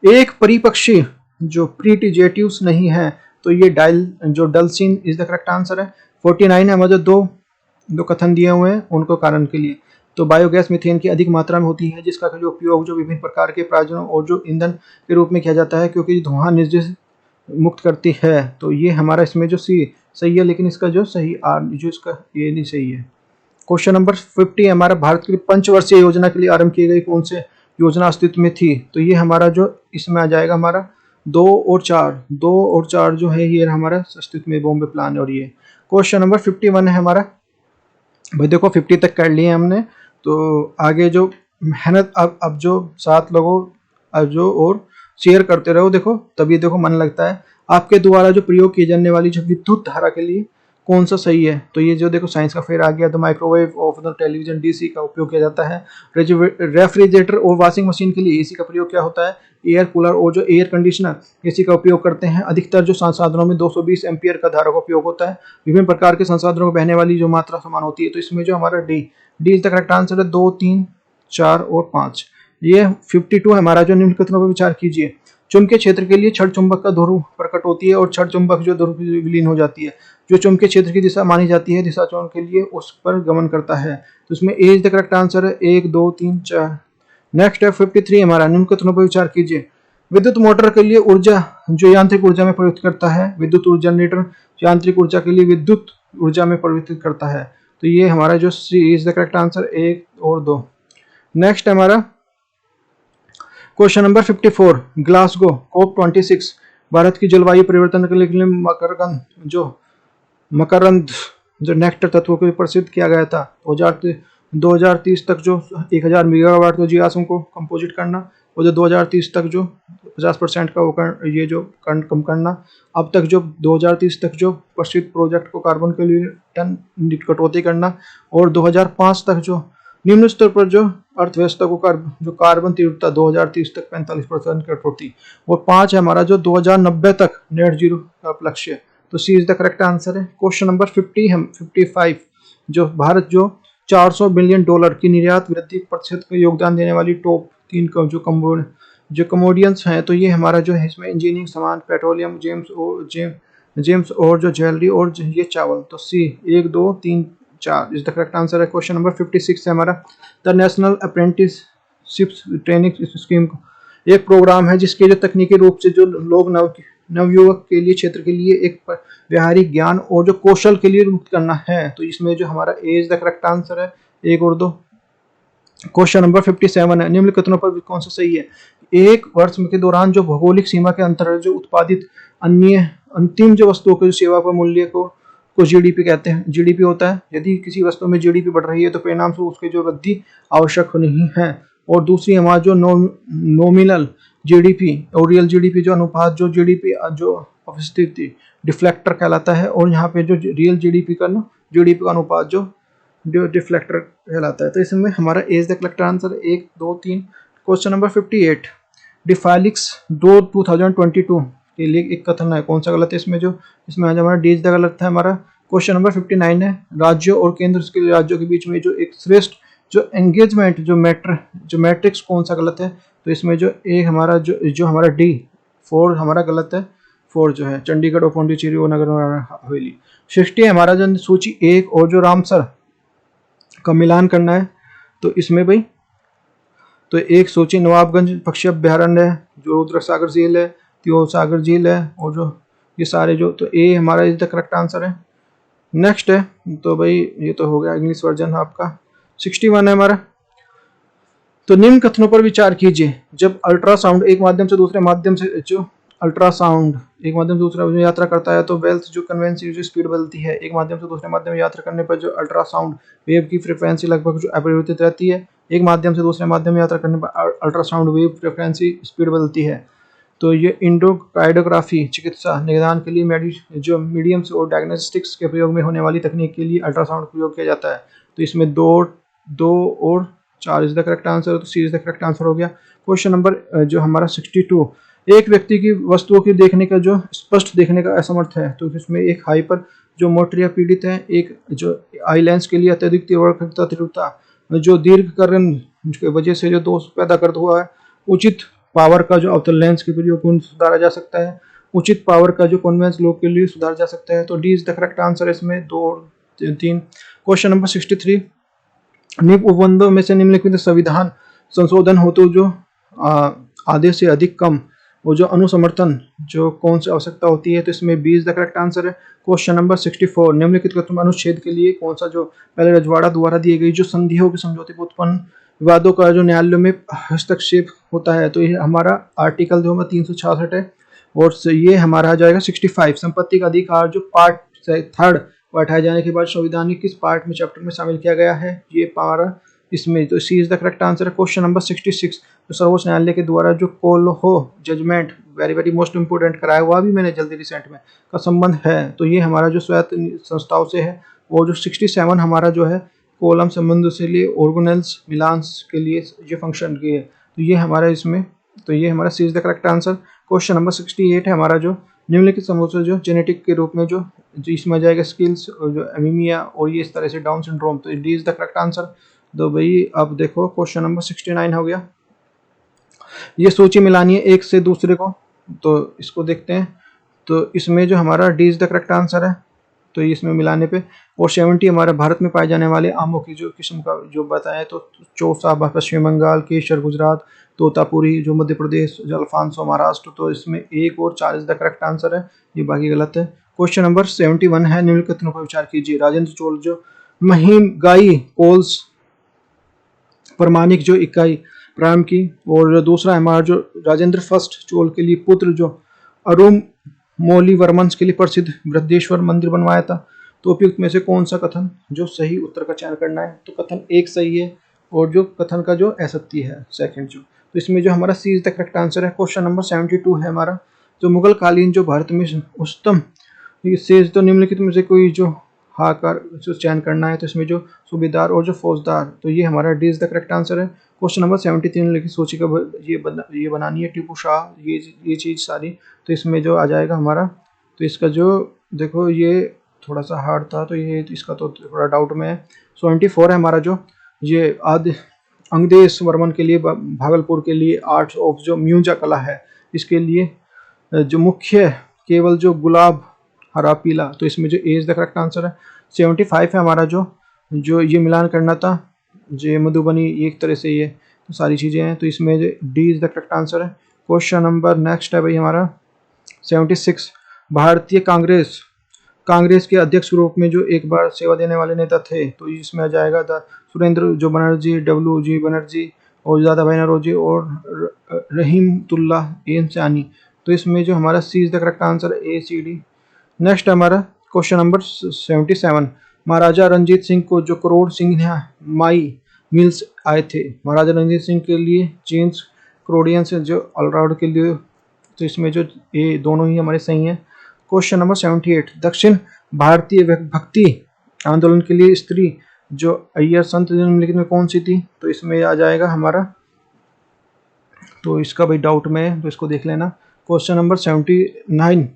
एक परिपक्षी जो प्रीटिजेटिव्स नहीं है। तो ये डलसिन इज द करेक्ट आंसर है। 49 है हमारे दो कथन दिए हुए हैं उनको कारण के लिए। तो बायोगैस मीथेन की अधिक मात्रा में होती है, जिसका जो उपयोग जो विभिन्न प्रकार के प्रायोजनों और जो ईंधन के रूप में किया जाता है, क्योंकि धुआं निर्जस मुक्त करती है। तो ये हमारा इसमें जो सी सही है, लेकिन इसका जो सही आर जो इसका ये नहीं सही है। क्वेश्चन नंबर 50 है हमारा, भारत के लिए पंचवर्षीय योजना के लिए आरंभ की गई कौन से योजना अस्तित्व में थी। तो ये हमारा जो इसमें आ जाएगा हमारा 2 और 4 जो है ये हमारा अस्तित्व में बॉम्बे प्लान। और ये क्वेश्चन नंबर 51 है हमारा भाई, देखो 50 तक कर लिए हमने। तो आगे जो मेहनत अब जो 7 लोगों अब जो और शेयर करते रहो, देखो तभी देखो मन लगता है। आपके द्वारा जो प्रयोग की जाने वाली जो विद्युत धारा के लिए कौन सा सही है। तो ये जो देखो साइंस का फेयर आ गया। तो microwave of the television DC का उपयोग किया जाता है। रेफ्रिजरेटर और वॉशिंग मशीन के लिए एसी का प्रयोग क्या होता है, एयर कूलर और जो एयर कंडीशनर एसी का उपयोग करते हैं। अधिकतर जो संसाधनों में 220 एम्पियर का धारा का उपयोग होता है। विभिन्न प्रकार के संसाधनों में बहने वाली जो मात्रा समान होती है। तो इसमें जो हमारा D is the correct answer है। 2, 3, 4 और 5। ये 52 है हमारा, जो निम्नलिखित कथनों पर विचार कीजिए। चुंबकीय क्षेत्र के लिए क्षण चुंबक का ध्रुव प्रकट होती है और क्षण चुंबक जो ध्रुव विलीन हो जाती है। जो चुंबकीय क्षेत्र की दिशा मानी जाती है दिशा चुंबक के लिए उस पर गमन करता है। तो इसमें A is the correct answer है। 1, 2, 3, 4। नेक्स्ट है 53 हमारा, निम्न कथनों पर विचार कीजिए। विद्युत मोटर के लिए ऊर्जा जो यांत्रिक ऊर्जा में परिवर्तित करता है। विद्युत ऊर्जा जनरेटर यांत्रिक ऊर्जा के लिए विद्युत ऊर्जा में परिवर्तित करता है। तो ये हमारा जो सी इज द करेक्ट आंसर, 1 और 2। नेक्स्ट है हमारा question number 54, Glasgow COP26 Bharat की जलवायु परिवर्तन के लिए मकरंद जो नेक्टर तत्वों को प्रसिद्ध किया गया था। 2030 तक जो 1000 मेगावाट को जीवाश्म को कंपोजिट करना, और जो 2030 तक जो 50% का वो ये जो कम करना। अब तक जो 2030 तक जो प्रसिद्ध प्रोजेक्ट को कार्बन के लिए टन कटौती करना, और 2005 तक जो निम्न स्तर पर जो अर्थव्यवस्था को जो कार्बन तीव्रता 2030 तक 45% कटौती, और 5 है हमारा जो 2090 तक नेट जीरो का लक्ष्य। तो C is the correct answer है। क्वेश्चन नंबर 50 है 55, जो भारत जो $400 बिलियन की निर्यात वृद्धि प्रतिशत का योगदान देने वाली टॉप 3 का जो कमोडियंस हैं, तो ये हमारा जो है इसमें इंजीनियरिंग सामान, पेट्रोलियम, जेम्स और जो ज्वेलरी और ये चावल। तो सी 1 2 3 4 इज द करेक्ट आंसर है। क्वेश्चन नंबर 56 है हमारा, the national apprenticeship training scheme एक प्रोग्राम है जिसके जो तकनीकी रूप से जो लोग नवयुवक के लिए क्षेत्र के लिए एक व्यावहारिक ज्ञान और जो कौशल के लिए मुक्त करना है। तो इसमें जो हमारा A is the correct answer है, 1 और 2। क्वेश्चन नंबर 57 है, निम्न कथनों पर कौन सा सही है? एक वर्ष के दौरान जो भौगोलिक सीमा के अंतर्गत जो उत्पादित अन्य अंतिम जो वस्तुओं के सेवा पर मूल्य को जीडीपी कहते हैं। जीडीपी होता है यदि किसी वस्तु में जीडीपी बढ़ रही है तो परिणाम स्वरूप उसके जो वृद्धि आवश्यक नहीं है। और दूसरी हमारा जो नॉमिनल जीडीपी और रियल जीडीपी जो अनुपात जो जीडीपी जो उपस्थिति डिफ्लेक्टर कहलाता है, और यहाँ पे जो रियल जीडीपी का अनुपात जो डिफ्लेक्टर कहलाता है। तो इसमें हमारा A is the correct answer 1 2 3। Question number 58, डिफाइलिक्स डो 2022 के लिए एक कथन है, कौन सा गलत है इसमें? इसमें आज हमारा डी इज द गलत है हमारा। क्वेश्चन नंबर 59 है, राज्यों और केंद्र के राज्यों के बीच में जो एक श्रेष्ठ जो एंगेजमेंट जो मैट्रिक्स कौन सा गलत है? तो इसमें जो एक हमारा जो हमारा डी 4 हमारा गलत है। 4 जो है चंडीगढ़ और पौंडीचेरी और नगर हवेली। 60 हमारा जो सूची 1 और जो रामसर का मिलान करना है। तो इसमें भाई तो एक सूची नवाबगंज पक्षी अभ्यारण्य है, जो रुद्र सागर झील है, त्योर सागर झील है, और जो ये सारे जो, तो ए हमारा इज द करेक्ट आंसर है। नेक्स्ट है तो भाई ये तो हो गया इंग्लिश वर्जन आपका। 61 है हमारा, तो निम्न कथनों पर विचार कीजिए। जब अल्ट्रासाउंड एक माध्यम से दूसरे माध्यम से जो यात्रा करता है तो वेल्थ जो कन्वेंसी जो स्पीड बदलती है। एक माध्यम से दूसरे माध्यम में यात्रा करने पर जो अल्ट्रासाउंड वेव की फ्रीक्वेंसी लगभग जो अपरिवर्तित रहती है। एक माध्यम से दूसरे माध्यम में यात्रा करने पर अल्ट्रासाउंड वेव फ्रीक्वेंसी स्पीड बदलती है। तो ये इंडोकार्डियोग्राफी चिकित्सा निदान के लिए जो मीडियम्स और डायग्नोस्टिक्स के प्रयोग में होने वाली तकनीक के लिए अल्ट्रासाउंड प्रयोग किया जाता है। तो इसमें 2 और 4 इज द करेक्ट आंसर, तो C is the correct answer हो गया। क्वेश्चन नंबर जो हमारा 62, एक व्यक्ति की वस्तुओं की देखने का जो स्पष्ट देखने का असमर्थ है। तो इसमें एक हाइपर जो मोटरिया पीड़ित है, एक जो आई लेंस के लिए अत्यधिक तीव्रता जो दीर्घकरण की वजह से जो दोष पैदा कर हुआ है। उचित पावर का जो अवतल लेंस के प्रयोग को सुधारा जा सकता है। उचित पावर का जो कॉन्वेंस लोग के लिए सुधारा जा सकता है। तो D is the correct answer इसमें 2 और 3। क्वेश्चन नंबर 63, उपबंधों में से निम्नलिखित संविधान संशोधन हो तो जो आधे से अधिक कम वो जो अनुसमर्थन जो कौन सी आवश्यकता होती है? तो इसमें B is the correct answer है। क्वेश्चन नंबर 64, निम्नलिखित कथन अनुच्छेद के लिए कौन सा जो पहले रजवाड़ा द्वारा दिए गई जो संधियों के समझौते पर उत्पन्न विवादों का जो न्यायालयों में हस्तक्षेप होता है? तो ये हमारा आर्टिकल जो हमारा 366 है, और ये हमारा आ जाएगा 65। संपत्ति का अधिकार जो पार्ट 3 को हटाए जाने के बाद संविधान के किस पार्ट में चैप्टर में शामिल किया गया है? ये हमारा इसमें, तो C is the correct answer है। क्वेश्चन नंबर 66, तो सर्वोच्च न्यायालय के द्वारा जो कोल्हो जजमेंट वेरी मोस्ट इंपोर्टेंट कराया हुआ भी मैंने जल्दी रिसेंट में का संबंध है। तो ये हमारा जो स्वायत्त संस्थाओं से है। और जो 67 हमारा जो है कोलम संबंध से लिए ऑर्गेनेल्स मिलान्स के लिए ये फंक्शन की है। तो ये हमारा इसमें, तो ये हमारा C is the correct answer. Question number 68 है हमारा जो निम्नलिखित समूह जो जेनेटिक के रूप में जो इसमें जाएगा स्किल्स और जो एनीमिया और ये इस तरह से डाउन सिंड्रोम। तो D is the correct answer. तो भाई अब देखो क्वेश्चन नंबर 69 हो गया। ये सूची मिलानी है एक से दूसरे को, तो इसको देखते हैं। तो इसमें जो हमारा D is the correct answer है। तो इसमें मिलाने पे, और 70 हमारे भारत में पाए जाने वाले आमों की जो किस्म का जो बताया, तो चौसा पश्चिम बंगाल, केसर गुजरात, तोतापुरी जो मध्य प्रदेश, अल्फांसो महाराष्ट्र। तो इसमें 1 और 4 इज द करेक्ट आंसर है, ये बाकी गलत है। क्वेश्चन नंबर 71 है, निम्नलिखित कथनों पर विचार कीजिए। राजेंद्र चोल जो महिमगाई कोल्स प्रमाणिक जो इकाई प्रारंभ की, और दूसरा हमारा जो राजेंद्र फर्स्ट चोल के लिए पुत्र जो अरुण मौलिवर्मन के लिए प्रसिद्ध बृहदेश्वर मंदिर बनवाया था। तो उपयुक्त में से कौन सा कथन जो सही उत्तर का चयन करना है? तो कथन 1 सही है, और जो कथन का जो असत्य है सेकंड जो, तो इसमें जो हमारा C is the correct answer है। क्वेश्चन नंबर 72 है हमारा, जो मुगल कालीन जो भारत में उच्चतम से तो निम्नलिखित में से कोई जो हाकार जो चयन करना है, तो इसमें जो सूबेदार और जो फौजदार, तो ये हमारा D is the correct answer है। क्वेश्चन नंबर 73 लिखी सोची का ये बनानी है टीपू शाह, ये चीज़ सारी, तो इसमें जो आ जाएगा हमारा, तो इसका जो देखो ये थोड़ा सा हार्ड था, तो ये इसका तो थोड़ा डाउट में है। 74 है हमारा, जो ये आदि अंगदेश वर्मन के लिए भागलपुर के लिए आर्ट्स ऑफ जो म्यूजा कला है, इसके लिए जो मुख्य केवल जो गुलाब हरा पीला, तो इसमें जो ए इज द करेक्ट आंसर है। 75 है हमारा, जो ये मिलान करना था, जो मधुबनी एक तरह से ये तो सारी चीज़ें हैं, तो इसमें जो D is the correct answer है। क्वेश्चन नंबर नेक्स्ट है भाई हमारा 76, भारतीय कांग्रेस के अध्यक्ष के रूप में जो एक बार सेवा देने वाले नेता थे, तो इसमें आ जाएगा सुरेंद्र जो बनर्जी, डब्ल्यू जी बनर्जी और दादा भाई नौरोजी और रहीमतुल्ला इंसानी, तो इसमें जो हमारा C is the correct answer है, ए सी डी। नेक्स्ट हमारा क्वेश्चन नंबर 77, महाराजा रणजीत सिंह को जो करोड़ सिंह माई मिल्स आए थे, महाराजा रणजीत सिंह के लिए जेम्स करोड़ियन से जो ऑलराउंड के लिए, तो इसमें जो ये दोनों ही हमारे सही हैं। क्वेश्चन नंबर 78, दक्षिण भारतीय भक्ति आंदोलन के लिए स्त्री जो अय्यर संत निम्नलिखित में कौन सी थी, तो इसमें आ जाएगा हमारा, तो इसका भाई डाउट में है, तो इसको देख लेना। क्वेश्चन नंबर 79,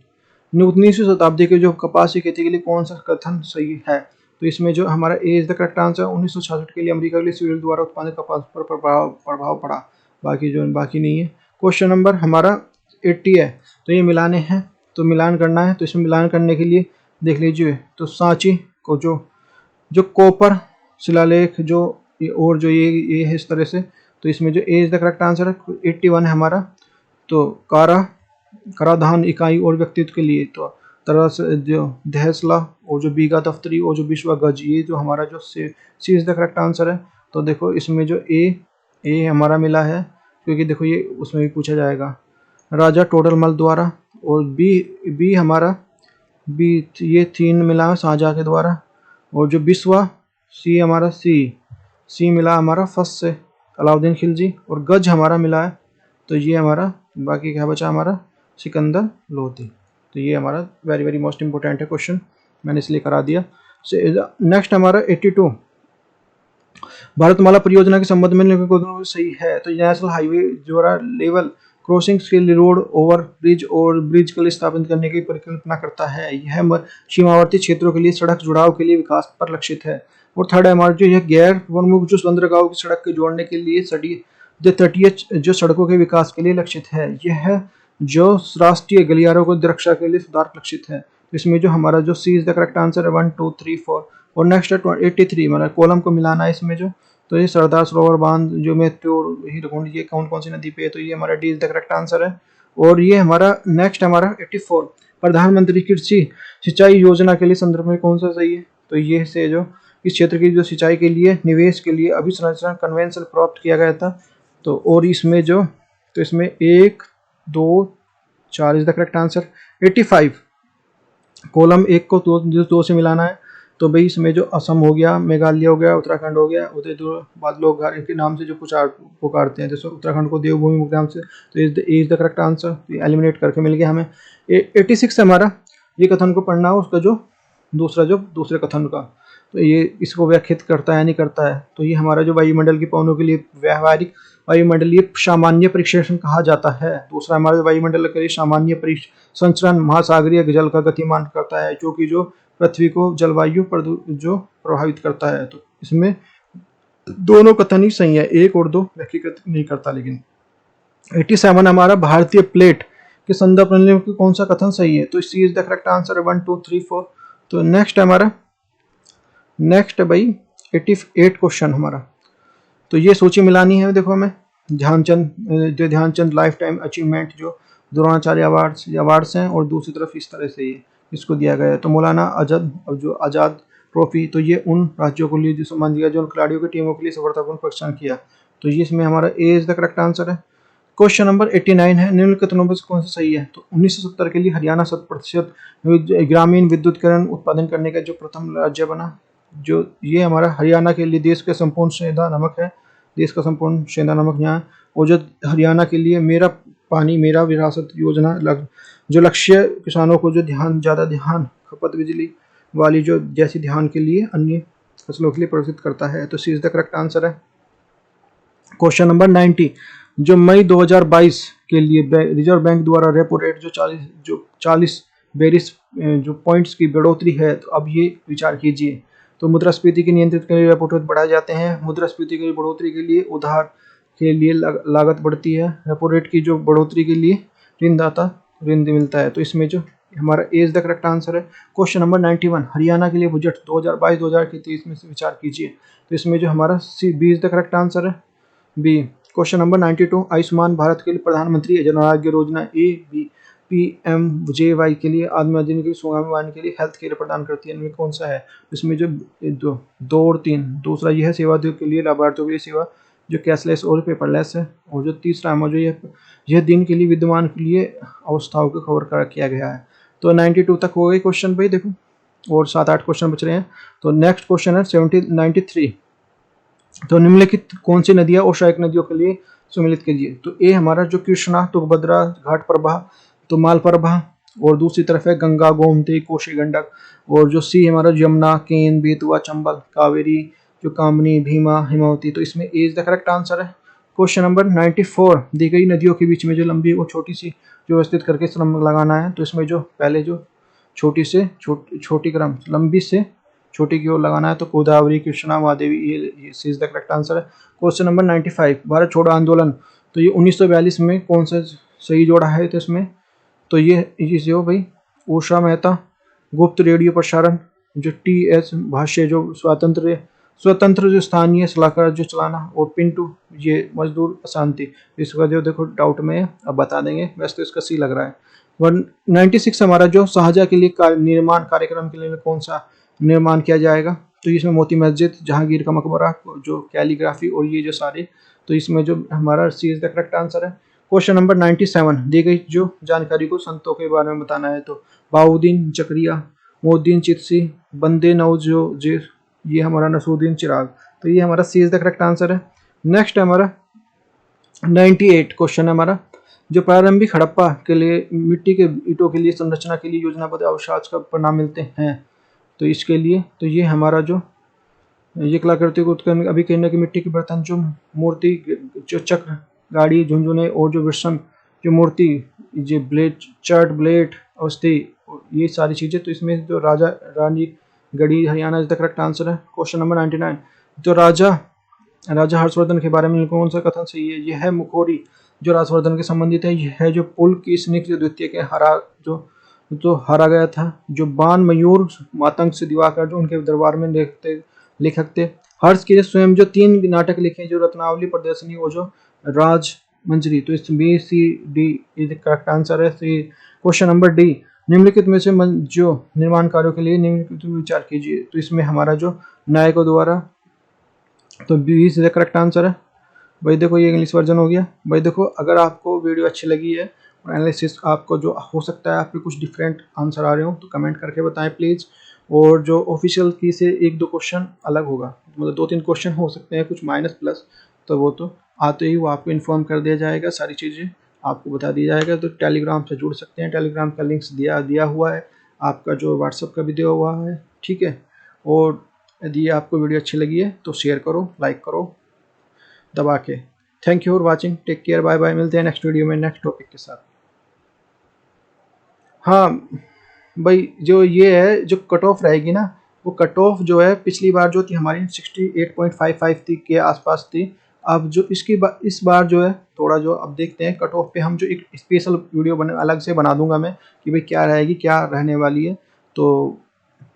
19वीं शताब्दी के जो कपास की खेती के लिए कौन सा कथन सही है, तो इसमें जो हमारा A is the correct answer. 1966 के लिए अमेरिका के लिए स्वीडन द्वारा उत्पादित कपास पर प्रभाव पड़ा, बाकी नहीं है। क्वेश्चन नंबर हमारा 80 है, तो ये मिलाने हैं, तो मिलान करना है, तो इसमें मिलान करने के लिए देख लीजिए, तो सांची को जो कोपर शिलालेख जो और जो ये है इस तरह से, तो इसमें जो ए इज द करेक्ट आंसर है। 81 है हमारा, तो कराधान इकाई और व्यक्तित्व के लिए, तो तरह से जो दहसला और जो बीघा दफ्तरी और जो विश्व गज, ये जो हमारा जो सी इज द करेक्ट आंसर है। तो देखो इसमें जो ए हमारा मिला है, क्योंकि देखो ये उसमें भी पूछा जाएगा, राजा टोडरमल द्वारा, और बी हमारा बी ये 3 मिला है शाहजहाँ के द्वारा, और जो बिस्वा सी हमारा सी मिला हमारा फर्स्ट से अलाउद्दीन खिलजी, और गज हमारा मिला है, तो ये हमारा बाकी क्या बचा हमारा सिकंदर लोधी। तो ये हमारा वेरी वेरी मोस्ट इंपॉर्टेंट है क्वेश्चन, मैंने इसलिए करा दिया। नेक्स्ट हमारा 82, भारतमाला परियोजना के संबंध में सही है, तो नेशनल हाईवे जोड़ा लेवल क्रॉसिंग्स के लिए रोड ओवर ब्रिज और ब्रिज के लिए स्थापित करने की परिकल्पना करता है। यह सीमावर्ती क्षेत्रों के लिए सड़क जुड़ाव के लिए विकास पर लक्षित है। और थर्ड है हमारा जो यह गैर प्रमुख जो बंदरगाहों की सड़क के जोड़ने के लिए तटीय जो सड़कों के विकास के लिए लक्षित है। यह जो राष्ट्रीय गलियारों को रक्षा के लिए सुधार लक्षित है। इसमें जो हमारा जो सी इज द करेक्ट आंसर है 1 2 3 4। और नेक्स्ट है 83, मतलब कॉलम को मिलाना है इसमें जो, तो ये सरदार सरोवर बांध जो मेत्योर हीरकुंड, ये कौन कौन सी नदी पे है, तो ये हमारा D is the correct answer है। और ये हमारा नेक्स्ट हमारा 84, प्रधानमंत्री कृषि सिंचाई योजना के लिए संदर्भ में कौन सा सही है, तो ये से जो इस क्षेत्र की जो सिंचाई के लिए निवेश के लिए अभिसंरचना कन्वेंशन प्राप्त किया गया था। तो और इसमें जो, तो इसमें 1 2 4 is the correct answer. 85 column 1 को 2 से मिलाना है, तो भाई इसमें जो असम हो गया, मेघालय हो गया, उत्तराखंड हो गया, उधर जो बाद लोग इनके नाम से जो पुकारते हैं, जैसे उत्तराखंड को देवभूमि के नाम से, तो is the correct answer. Eliminate करके मिल गया हमें। 86 हमारा ये कथन को पढ़ना है, उसका जो दूसरे कथन का, तो ये इसको व्याख्यात करता है नहीं करता है। तो ये हमारा जो वायुमंडल की पवनों के लिए व्यावहारिक वायुमंडलीय सामान्य परीक्षण कहा जाता है। दूसरा हमारे वायुमंडल के लिए सामान्य संचरण महासागरीय जल का गतिमान करता है, जो कि जो पृथ्वी को जलवायु जो प्रभावित करता है। तो इसमें दोनों कथन ही सही है, 1 और 2 व्यक्तिगत नहीं करता। लेकिन 87 हमारा भारतीय प्लेट के संदर्भ में कौन सा कथन सही है, तो C is the correct answer 1 2 3 4। तो नेक्स्ट हमारा भाई 88 क्वेश्चन हमारा, तो ये सूची मिलानी है। देखो हमें ध्यानचंद लाइफ टाइम अचीवमेंट जो द्रोणाचार्य अवार्ड्स हैं, और दूसरी तरफ इस तरह से ये इसको दिया गया है। तो मौलाना आजाद ट्रॉफी, तो ये उन राज्यों को लिए जो सम्मान दिया जो खिलाड़ियों की टीमों के लिए सफलतापूर्ण प्रदर्शन किया, तो ये इसमें हमारा A is the correct answer है। क्वेश्चन नंबर 89 है, निम्नलिखित में से कौन सा सही है, तो 1970 के लिए हरियाणा 100% ग्रामीण विद्युतीकरण उत्पादन करने का जो प्रथम राज्य बना, जो ये हमारा हरियाणा के लिए देश के संपूर्ण संविदा नमक है। देश का संपूर्ण सेंधा नमक न्याय, और जो हरियाणा के लिए मेरा पानी मेरा विरासत योजना जो लक्ष्य किसानों को जो ज़्यादा ध्यान खपत बिजली वाली जो जैसी ध्यान के लिए अन्य फसलों के लिए प्रोत्साहित करता है। तो C is the correct answer है। क्वेश्चन नंबर 90, जो मई 2022 के लिए रिजर्व बैंक द्वारा रेपो रेट जो 40 बेसिस जो पॉइंट्स की बढ़ोतरी है, तो अब ये विचार कीजिए। तो मुद्रास्फीति की नियंत्रित के लिए रेपो रेट बढ़ाए जाते हैं। मुद्रास्फीति की बढ़ोतरी के लिए उधार के लिए लागत बढ़ती है। रेपो रेट की जो बढ़ोतरी के लिए ऋणदाता ऋण मिलता है। तो इसमें जो हमारा A is the correct answer है। क्वेश्चन नंबर 91, हरियाणा के लिए बजट 2022-2023 में से विचार कीजिए। तो इसमें जो हमारा C B is the correct answer है, B. Question number 92, Ayushman Bharat के लिए प्रधानमंत्री Jan Arogya Yojana A B PMJY के लिए आदमी के स्वास्थ्य के लिए हेल्थ केयर प्रदान करती है, इनमें कौन सा है? इसमें जो दो और तीन, दूसरा यह है सेवा के लिए लाभार्थियों के लिए सेवा जो कैशलेस और पेपरलेस है, और जो तीसरा है जो यह दिन के लिए विद्यमान के लिए अवस्थाओं को कवर किया गया है। तो 92 तक हो गए क्वेश्चन भाई, देखो और 7-8 क्वेश्चन बच रहे हैं। तो नेक्स्ट क्वेश्चन है 93, तो निम्नलिखित कौन सी नदियां और सहायक नदियों के लिए सम्मिलित कीजिए। तो ए हमारा जो कृष्णा, तुंगभद्रा, घाट प्रभा, तो मालप्रभा, और दूसरी तरफ है गंगा, गोमती, कोशी, गंडक, और जो सी हमारा यमुना, केन, बेतवा, चंबल, कावेरी, जो कामनी, भीमा, हिमावती। तो इसमें A is the correct answer है। क्वेश्चन नंबर 94, दी गई नदियों के बीच में जो लंबी और छोटी सी जो व्यवस्थित करके क्रम लगाना है। तो इसमें जो पहले जो छोटी से छोटी क्रम लंबी से छोटी की ओर लगाना है। तो गोदावरी, कृष्णा, महादेवी, ये इज द करेक्ट आंसर है। क्वेश्चन नंबर 95, भारत छोड़ो आंदोलन, तो ये 1942 में कौन सा सही जोड़ा है? तो इसमें तो ये जो भाई उषा मेहता, गुप्त रेडियो प्रसारण, जो TS भाष्य, जो स्वतंत्र जो स्थानीय सलाहकार जो चलाना, और पिंटू ये मजदूर अशांति। इसका जो देखो डाउट में अब बता देंगे, वैसे तो इसका सी लग रहा है। 196 हमारा जो शाहजहाँ के लिए निर्माण कार्यक्रम के लिए कौन सा निर्माण किया जाएगा? तो इसमें मोती मस्जिद, जहांगीर का मकबरा, जो कैलीग्राफी, और ये जो सारे। तो इसमें जो हमारा C is the correct answer है। क्वेश्चन नंबर 97, दी गई जो जानकारी को संतों के बारे में बताना है। तो बाउद्दीन जकरिया, मोद्दीन चिश्ती, बंदे नवाजुद्दीन, ये हमारा नसरुद्दीन चिराग। तो ये हमारा C is the correct answer है। नेक्स्ट है हमारा 98 क्वेश्चन है हमारा, जो प्रारंभिक हड़प्पा के लिए मिट्टी के ईंटों के लिए संरचना के लिए योजनाबद्ध अवकाश का परिणाम मिलते हैं। तो इसके लिए तो ये हमारा जो ये कलाकृति को उत्खनन अभी कहने की मिट्टी के बर्तन, जो मूर्ति, जो चक्र, गाड़ी, झुंझुने, और जो विषम जो मूर्ति, जो ब्लेड, चर्ट, ब्लेड, अस्थि, ये सारी चीजें। तो इसमें जो राजा रानी गढ़ी Haryana is the correct answer है। क्वेश्चन नंबर 99, जो राजा हर्षवर्धन के बारे में कौन सा कथन सही है? यह है मुखोरी जो राजवर्धन के संबंधित है। यह है जो पुल की स्निग्ध जो द्वितीय के हारा गया था। जो बाण मयूर मातंग से दिवाकर जो उनके दरबार में लेखक थे। हर्ष के स्वयं जो 3 नाटक लिखे, जो रत्नावली, प्रदर्शनी, और जो राज मंजरी। तो इस B C D is correct answer है। क्वेश्चन नंबर डी, निम्नलिखित में से जो निर्माण कार्यों के लिए निम्नलिखित विचार कीजिए। तो इसमें हमारा जो नायकों द्वारा, तो B is the correct answer है। भाई देखो ये इंग्लिश वर्जन हो गया। भाई देखो अगर आपको वीडियो अच्छी लगी है और एनालिसिस आपको जो हो सकता है आप पे कुछ डिफरेंट आंसर आ रहे हो, तो कमेंट करके बताएं प्लीज़। और जो ऑफिशियल की से 1-2 क्वेश्चन अलग होगा, मतलब 2-3 क्वेश्चन हो सकते हैं कुछ माइनस प्लस, तो वो तो आते ही वो आपको इन्फॉर्म कर दिया जाएगा, सारी चीज़ें आपको बता दिया जाएगा। तो टेलीग्राम से जुड़ सकते हैं, टेलीग्राम का लिंक्स दिया हुआ है, आपका जो व्हाट्सअप का भी दिया हुआ है, ठीक है। और यदि आपको वीडियो अच्छी लगी है तो शेयर करो, लाइक करो दबा के। Thank you for watching, take care, bye bye. मिलते हैं नेक्स्ट वीडियो में नेक्स्ट टॉपिक के साथ। हाँ भाई, जो ये है जो कट ऑफ रहेगी ना, वो कट ऑफ जो है पिछली बार जो थी हमारी 68.55 थी के आसपास थी। अब जो इस बार जो है थोड़ा जो अब देखते हैं कट ऑफ पे हम जो एक स्पेशल वीडियो अलग से बना दूंगा मैं कि भाई क्या रहेगी, क्या रहने वाली है। तो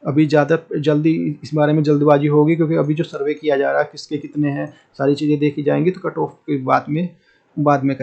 अभी ज़्यादा जल्दी इस बारे में जल्दबाजी होगी, क्योंकि अभी जो सर्वे किया जा रहा है किसके कितने हैं, सारी चीज़ें देखी जाएंगी। तो कट ऑफ के बाद में